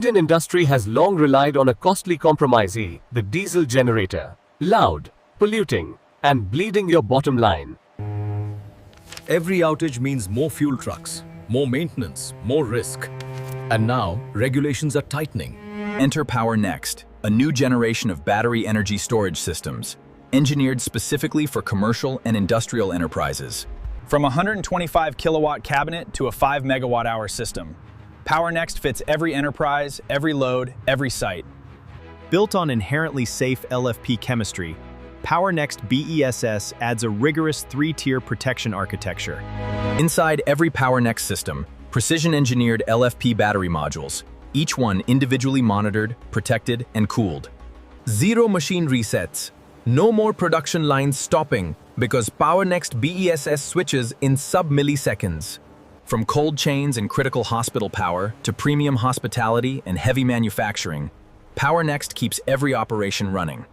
Indian industry has long relied on a costly compromise, the diesel generator. Loud, polluting, and bleeding your bottom line. Every outage means more fuel trucks, more maintenance, more risk. And now, regulations are tightening. Enter Power Next, a new generation of battery energy storage systems, engineered specifically for commercial and industrial enterprises. From a 125 kilowatt cabinet to a 5 megawatt hour system, Power Next fits every enterprise, every load, every site. Built on inherently safe LFP chemistry, Power Next BESS adds a rigorous 3-tier protection architecture. Inside every Power Next system, precision-engineered LFP battery modules, each one individually monitored, protected, and cooled. Zero machine resets. No more production lines stopping because Power Next BESS switches in sub-milliseconds. From cold chains and critical hospital power to premium hospitality and heavy manufacturing, Power Next keeps every operation running.